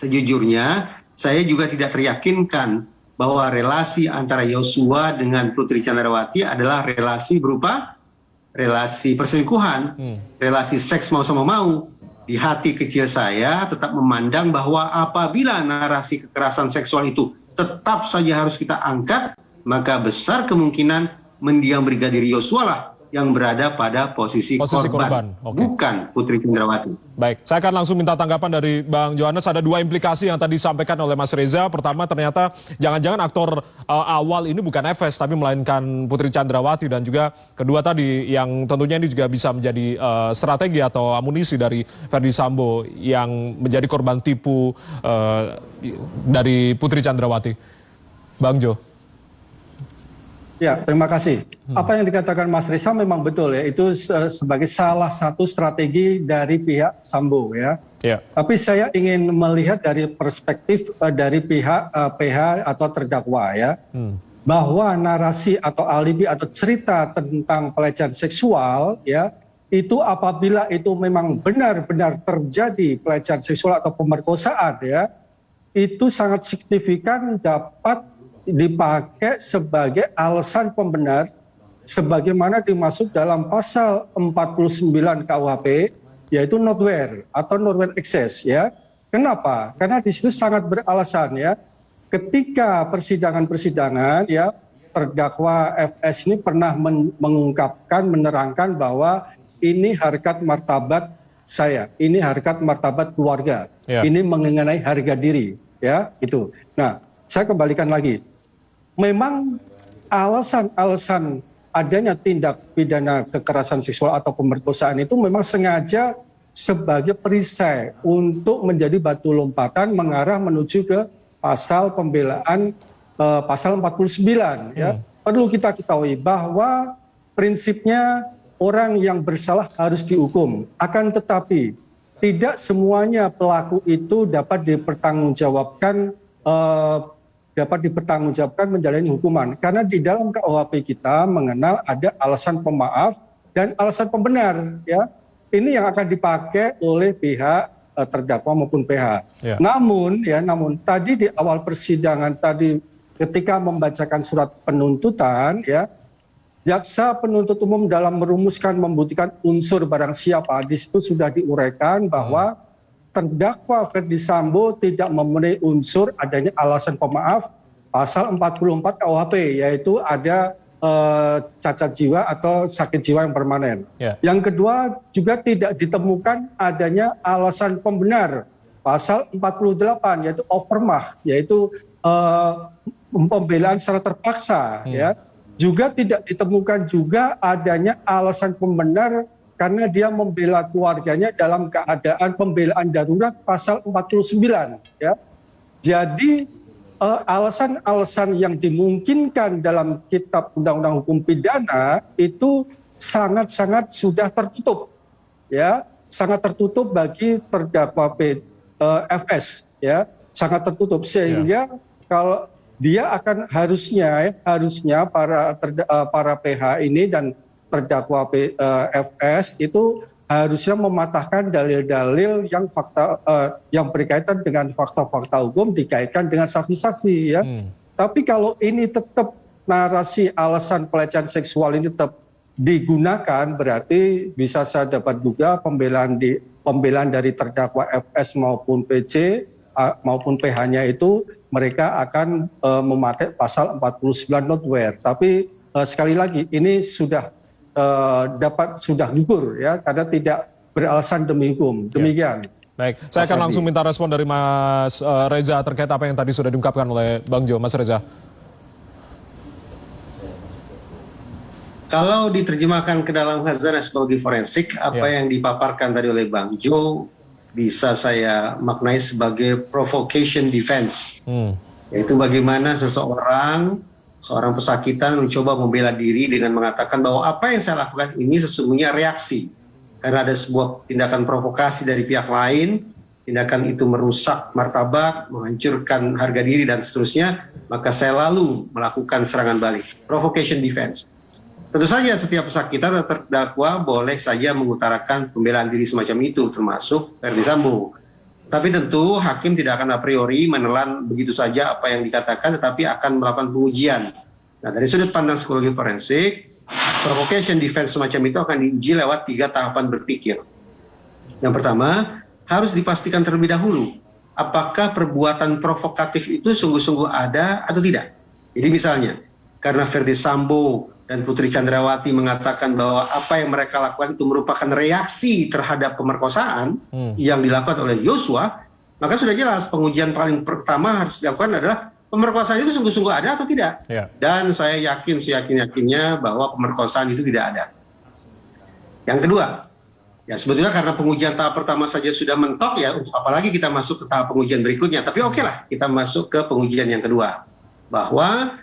sejujurnya saya juga tidak teryakinkan bahwa relasi antara Yosua dengan Putri Chandrawati adalah relasi berupa relasi perselingkuhan, relasi seks mau sama mau. Di hati kecil saya tetap memandang bahwa apabila narasi kekerasan seksual itu tetap saja harus kita angkat, maka besar kemungkinan mendiang Brigadir Yosua lah yang berada pada posisi korban. Bukan Putri Chandrawati. Baik, saya akan langsung minta tanggapan dari Bang Johannes. Ada dua implikasi yang tadi disampaikan oleh Mas Reza. Pertama, ternyata jangan-jangan aktor awal ini bukan Efes, tapi melainkan Putri Chandrawati. Dan juga kedua tadi, yang tentunya ini juga bisa menjadi strategi atau amunisi dari Ferdy Sambo yang menjadi korban tipu dari Putri Chandrawati. Bang Jo. Ya, terima kasih. Apa yang dikatakan Mas Reza memang betul ya, itu sebagai salah satu strategi dari pihak Sambo ya. Tapi saya ingin melihat dari perspektif dari pihak PH atau terdakwa ya, bahwa narasi atau alibi atau cerita tentang pelecehan seksual ya, itu apabila itu memang benar-benar terjadi pelecehan seksual atau pemerkosaan ya, itu sangat signifikan dapat dipakai sebagai alasan pembenar sebagaimana dimaksud dalam pasal 49 KUHP, yaitu notwear atau notwear excess ya. Kenapa? Karena di situ sangat beralasan ya, ketika persidangan ya, terdakwa FS ini pernah mengungkapkan, menerangkan bahwa ini harkat martabat saya, ini harkat martabat keluarga, ini mengenai harga diri ya, itu. Nah, saya kembalikan lagi. Memang alasan-alasan adanya tindak pidana kekerasan seksual atau pemerkosaan itu memang sengaja sebagai perisai untuk menjadi batu lompatan mengarah menuju ke pasal pembelaan pasal 49 ya. Perlu kita ketahui bahwa prinsipnya orang yang bersalah harus dihukum, akan tetapi tidak semuanya pelaku itu dapat dipertanggungjawabkan menjalani hukuman, karena di dalam KUHP kita mengenal ada alasan pemaaf dan alasan pembenar ya. Ini yang akan dipakai oleh pihak terdakwa maupun PH. Namun tadi di awal persidangan tadi ketika membacakan surat penuntutan ya, jaksa penuntut umum dalam merumuskan membuktikan unsur barang siapa, di situ sudah diuraikan bahwa terdakwa Ferdy Sambo tidak memenuhi unsur adanya alasan pemaaf pasal 44 KUHP, yaitu ada cacat jiwa atau sakit jiwa yang permanen. Yang kedua juga tidak ditemukan adanya alasan pembenar pasal 48, yaitu overmah, yaitu pembelaan secara terpaksa ya. Juga tidak ditemukan juga adanya alasan pembenar karena dia membela keluarganya dalam keadaan pembelaan darurat pasal 49 ya. Jadi alasan-alasan yang dimungkinkan dalam kitab undang-undang hukum pidana itu sangat-sangat sudah tertutup, ya, sangat tertutup bagi terdakwa FS, ya, sangat tertutup sehingga kalau dia akan harusnya para PH ini dan terdakwa FS itu harusnya mematahkan dalil-dalil yang yang berkaitan dengan fakta-fakta hukum dikaitkan dengan saksi-saksi, ya. Tapi kalau ini tetap narasi alasan pelecehan seksual ini tetap digunakan, berarti bisa saya dapat juga pembelaan dari terdakwa FS maupun PC maupun PH-nya itu mereka akan memakai pasal 49 notware. Tapi sekali lagi ini sudah gugur, ya, karena tidak beralasan demi hukum. Demikian. Baik, saya akan langsung minta respon dari Mas Reza terkait apa yang tadi sudah diungkapkan oleh Bang Jo. Mas Reza. Kalau diterjemahkan ke dalam khazanah psikologi forensik, apa yang dipaparkan tadi oleh Bang Jo bisa saya maknai sebagai provocation defense. Yaitu bagaimana seorang pesakitan mencoba membela diri dengan mengatakan bahwa apa yang saya lakukan ini sesungguhnya reaksi. Karena ada sebuah tindakan provokasi dari pihak lain, tindakan itu merusak martabat, menghancurkan harga diri dan seterusnya, maka saya lalu melakukan serangan balik. Provocation defense. Tentu saja setiap pesakitan atau terdakwa boleh saja mengutarakan pembelaan diri semacam itu, termasuk Ferdi Sambo. Tapi tentu hakim tidak akan a priori menelan begitu saja apa yang dikatakan, tetapi akan melakukan pengujian. Nah, dari sudut pandang psikologi forensik, provocation defense semacam itu akan diuji lewat 3 tahapan berpikir. Yang pertama, harus dipastikan terlebih dahulu, apakah perbuatan provokatif itu sungguh-sungguh ada atau tidak. Jadi misalnya, karena Ferdi Sambo dan Putri Chandrawati mengatakan bahwa apa yang mereka lakukan itu merupakan reaksi terhadap pemerkosaan yang dilakukan oleh Yosua, maka sudah jelas pengujian paling pertama harus dilakukan adalah pemerkosaan itu sungguh-sungguh ada atau tidak. Dan saya yakin seyakin-yakinnya bahwa pemerkosaan itu tidak ada. Yang kedua, ya sebetulnya karena pengujian tahap pertama saja sudah mentok, ya apalagi kita masuk ke tahap pengujian berikutnya. Tapi oke lah, kita masuk ke pengujian yang kedua, bahwa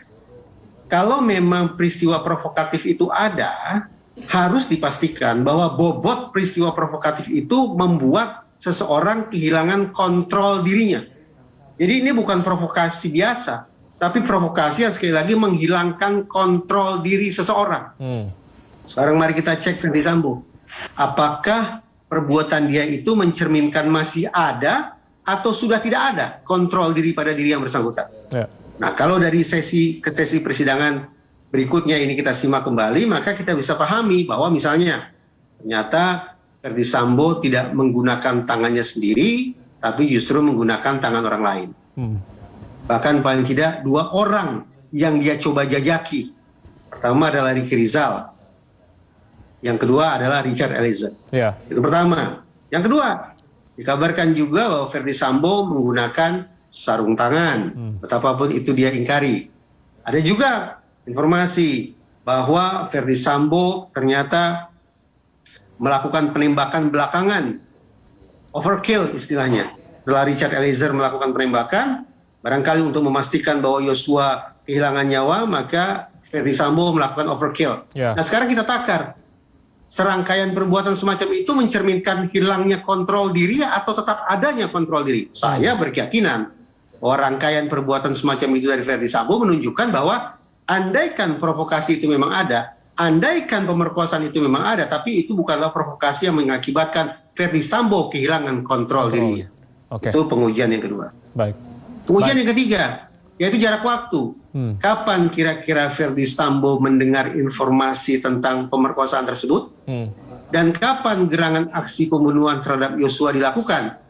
kalau memang peristiwa provokatif itu ada, harus dipastikan bahwa bobot peristiwa provokatif itu membuat seseorang kehilangan kontrol dirinya. Jadi ini bukan provokasi biasa, tapi provokasi yang sekali lagi menghilangkan kontrol diri seseorang. Sekarang mari kita cek Ferdi Sambo. Apakah perbuatan dia itu mencerminkan masih ada atau sudah tidak ada kontrol diri pada diri yang bersangkutan? Nah, kalau dari sesi ke sesi persidangan berikutnya ini kita simak kembali, maka kita bisa pahami bahwa misalnya ternyata Ferdi Sambo tidak menggunakan tangannya sendiri, tapi justru menggunakan tangan orang lain. Bahkan paling tidak 2 orang yang dia coba jajaki. Pertama adalah Ricky Rizal. Yang kedua adalah Richard Eliezer. Itu pertama. Yang kedua, dikabarkan juga bahwa Ferdi Sambo menggunakan sarung tangan, betapapun itu dia ingkari. Ada juga informasi bahwa Ferdi Sambo ternyata melakukan penembakan belakangan, overkill istilahnya. Setelah Richard Eliezer melakukan penembakan, barangkali untuk memastikan bahwa Yosua kehilangan nyawa, maka Ferdi Sambo melakukan overkill. Nah sekarang kita takar, serangkaian perbuatan semacam itu mencerminkan hilangnya kontrol diri atau tetap adanya kontrol diri. Saya berkeyakinan bahwa rangkaian perbuatan semacam itu dari Ferdi Sambo menunjukkan bahwa andaikan provokasi itu memang ada, andaikan pemerkosaan itu memang ada, tapi itu bukanlah provokasi yang mengakibatkan Ferdi Sambo kehilangan kontrol dirinya. Itu pengujian yang kedua. Pengujian yang ketiga, yaitu jarak waktu. Kapan kira-kira Ferdi Sambo mendengar informasi tentang pemerkosaan tersebut? Dan kapan gerangan aksi pembunuhan terhadap Yosua dilakukan?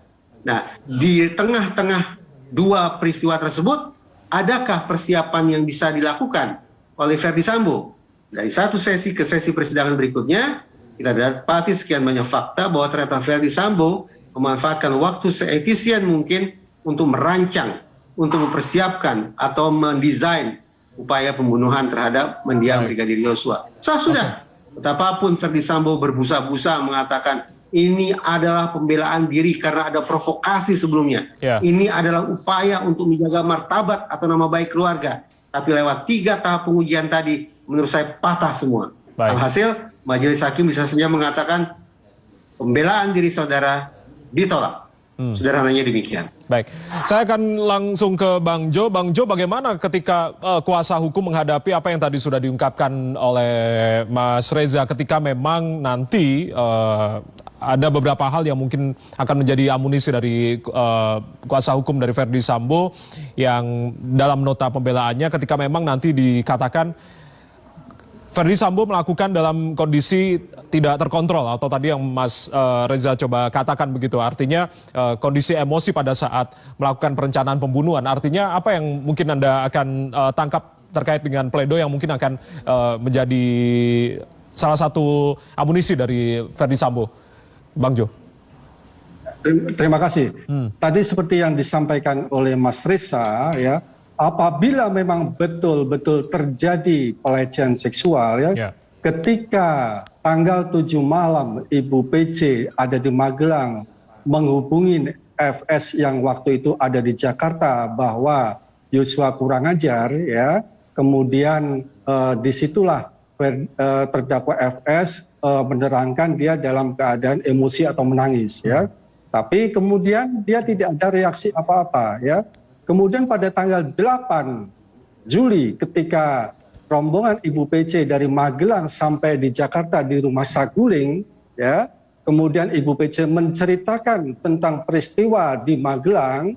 Nah, di tengah-tengah 2 peristiwa tersebut, adakah persiapan yang bisa dilakukan oleh Ferdi Sambo? Dari satu sesi ke sesi persidangan berikutnya, kita dapati sekian banyak fakta bahwa ternyata Ferdi Sambo memanfaatkan waktu seefisien mungkin untuk merancang, untuk mempersiapkan atau mendesain upaya pembunuhan terhadap mendiang Brigadir Yosua. Sudah. Betapapun Ferdi Sambo berbusa-busa mengatakan ini adalah pembelaan diri karena ada provokasi sebelumnya. Ini adalah upaya untuk menjaga martabat atau nama baik keluarga. Tapi lewat 3 tahap pengujian tadi, menurut saya patah semua. Alhasil, majelis hakim bisa saja mengatakan pembelaan diri saudara ditolak. Sederhananya demikian. Baik, saya akan langsung ke Bang Jo. Bang Jo, bagaimana ketika kuasa hukum menghadapi apa yang tadi sudah diungkapkan oleh Mas Reza ketika memang nanti ada beberapa hal yang mungkin akan menjadi amunisi dari kuasa hukum dari Verdi Sambo yang dalam nota pembelaannya ketika memang nanti dikatakan Verdi Sambo melakukan dalam kondisi tidak terkontrol atau tadi yang Mas Reza coba katakan begitu, artinya kondisi emosi pada saat melakukan perencanaan pembunuhan. Artinya apa yang mungkin Anda akan tangkap terkait dengan pledoi yang mungkin akan menjadi salah satu amunisi dari Verdi Sambo, Bang Jo? Terima kasih. Tadi seperti yang disampaikan oleh Mas Reza, ya, apabila memang betul-betul terjadi pelecehan seksual, ya, ketika tanggal 7 malam Ibu PC ada di Magelang menghubungi FS yang waktu itu ada di Jakarta bahwa Yosua kurang ajar, ya, kemudian disitulah terdakwa FS menerangkan dia dalam keadaan emosi atau menangis, ya. Tapi kemudian dia tidak ada reaksi apa-apa, ya. Kemudian pada tanggal 8 Juli ketika rombongan Ibu PC dari Magelang sampai di Jakarta di rumah Saguling, ya, kemudian Ibu PC menceritakan tentang peristiwa di Magelang,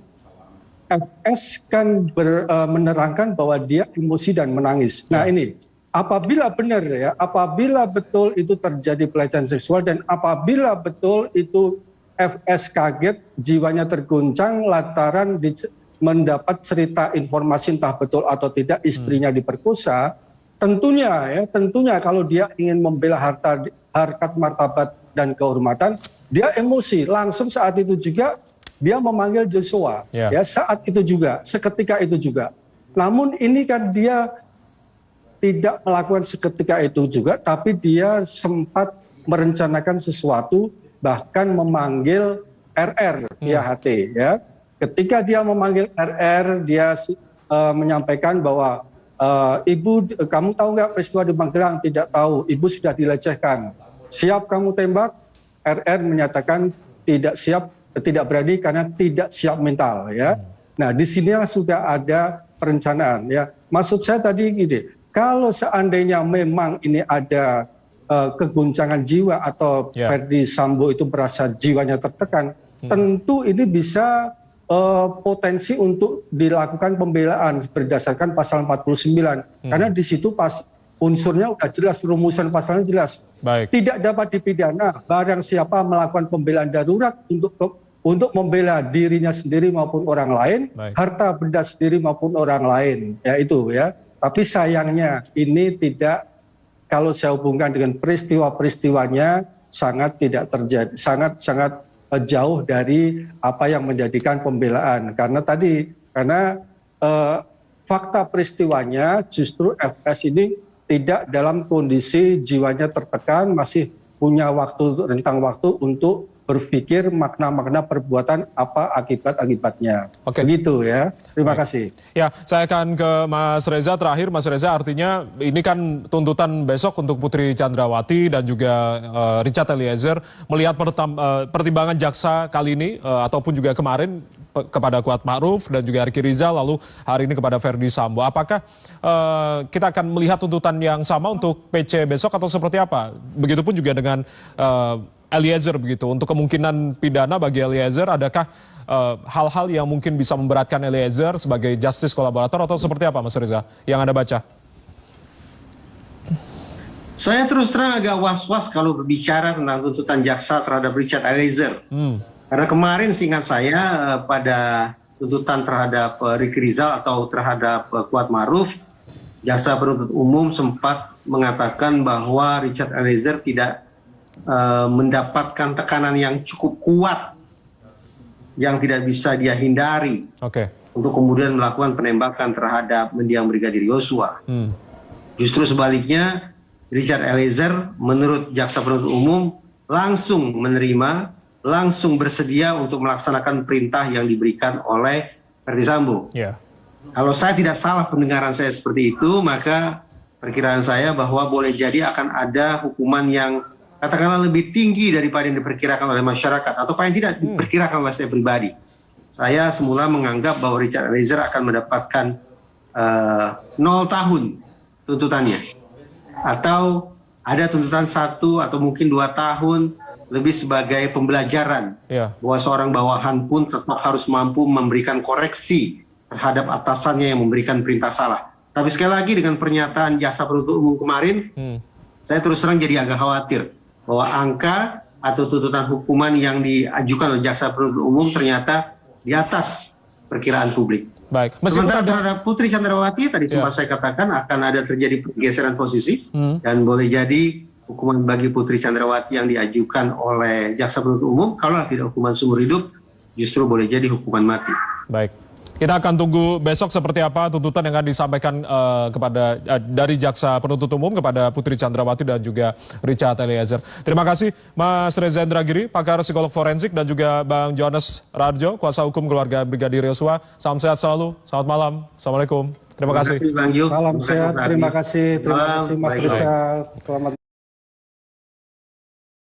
FS kan menerangkan bahwa dia emosi dan menangis. Nah ini, apabila benar, ya, apabila betul itu terjadi pelecehan seksual dan apabila betul itu FS kaget, jiwanya terguncang lantaran mendapat cerita informasi entah betul atau tidak istrinya diperkosa, tentunya kalau dia ingin membela harkat martabat dan kehormatan, dia emosi. Langsung saat itu juga dia memanggil Joshua, ya, saat itu juga, seketika itu juga. Namun ini kan dia tidak melakukan seketika itu juga, tapi dia sempat merencanakan sesuatu, bahkan memanggil RR PHT, ya. Ketika dia memanggil RR, dia menyampaikan bahwa Ibu, kamu tahu nggak peristiwa di Magelang? Tidak tahu. Ibu sudah dilecehkan. Siap kamu tembak? RR menyatakan tidak siap, tidak berani karena tidak siap mental, ya. Nah, di sinilah sudah ada perencanaan, ya. Maksud saya tadi gini, kalau seandainya memang ini ada keguncangan jiwa atau Verdi Sambo itu merasa jiwanya tertekan, tentu ini bisa potensi untuk dilakukan pembelaan berdasarkan pasal 49. Karena di situ unsurnya sudah jelas, rumusan pasalnya jelas. Baik. Tidak dapat dipidana barang siapa melakukan pembelaan darurat untuk membela dirinya sendiri maupun orang lain, harta benda sendiri maupun orang lain. Ya itu, ya. Tapi sayangnya ini tidak, kalau saya hubungkan dengan peristiwa-peristiwanya, sangat tidak terjadi, sangat jauh dari apa yang menjadikan pembelaan. Karena fakta peristiwanya justru FS ini tidak dalam kondisi jiwanya tertekan, masih punya rentang waktu untuk berpikir makna-makna perbuatan apa akibat-akibatnya. Oke. Begitu, ya. Terima kasih. Ya, saya akan ke Mas Reza terakhir. Mas Reza, artinya ini kan tuntutan besok untuk Putri Chandrawati dan juga Richard Eliezer. Melihat pertimbangan jaksa kali ini ataupun juga kemarin kepada Kuat Ma'ruf dan juga Ricky Rizal, lalu hari ini kepada Verdi Sambo. Apakah kita akan melihat tuntutan yang sama untuk PC besok atau seperti apa? Begitupun juga dengan Eliezer begitu. Untuk kemungkinan pidana bagi Eliezer, adakah hal-hal yang mungkin bisa memberatkan Eliezer sebagai justice kolaborator atau seperti apa, Mas Reza, yang Anda baca? Saya terus terang agak was-was kalau berbicara tentang tuntutan jaksa terhadap Richard Eliezer. Karena kemarin seingat saya pada tuntutan terhadap Ricky Rizal atau terhadap Kuat Ma'ruf, jaksa penuntut umum sempat mengatakan bahwa Richard Eliezer tidak mendapatkan tekanan yang cukup kuat yang tidak bisa dia hindari untuk kemudian melakukan penembakan terhadap mendiang Brigadir Yosua. Justru sebaliknya, Richard Eliezer menurut jaksa penuntut umum langsung menerima, langsung bersedia untuk melaksanakan perintah yang diberikan oleh Verdi Sambo. Kalau saya tidak salah pendengaran saya seperti itu, maka perkiraan saya bahwa boleh jadi akan ada hukuman yang katakanlah lebih tinggi daripada yang diperkirakan oleh masyarakat atau paling tidak diperkirakan oleh saya pribadi. Saya semula menganggap bahwa Richard Eliezer akan mendapatkan 0 tahun tuntutannya, atau ada tuntutan 1 atau mungkin 2 tahun lebih sebagai pembelajaran bahwa seorang bawahan pun tetap harus mampu memberikan koreksi terhadap atasannya yang memberikan perintah salah. Tapi sekali lagi dengan pernyataan jaksa penuntut umum kemarin, saya terus terang jadi agak khawatir bahwa angka atau tuntutan hukuman yang diajukan oleh jaksa penuntut umum ternyata di atas perkiraan publik. Baik. Sementara terhadap Putri Chandrawati tadi sempat saya katakan akan ada terjadi pergeseran posisi dan boleh jadi hukuman bagi Putri Chandrawati yang diajukan oleh jaksa penuntut umum kalau tidak hukuman seumur hidup justru boleh jadi hukuman mati. Baik. Kita akan tunggu besok seperti apa tuntutan yang akan disampaikan dari jaksa penuntut umum kepada Putri Chandrawati dan juga Richard Eliezer. Terima kasih Mas Reza Indragiri, pakar psikolog forensik, dan juga Bang Johannes Rarjo, kuasa hukum keluarga Brigadir Yosua. Salam sehat selalu. Selamat malam. Assalamualaikum. Terima kasih. Salam sehat. Terima kasih Mas Reza. Selamat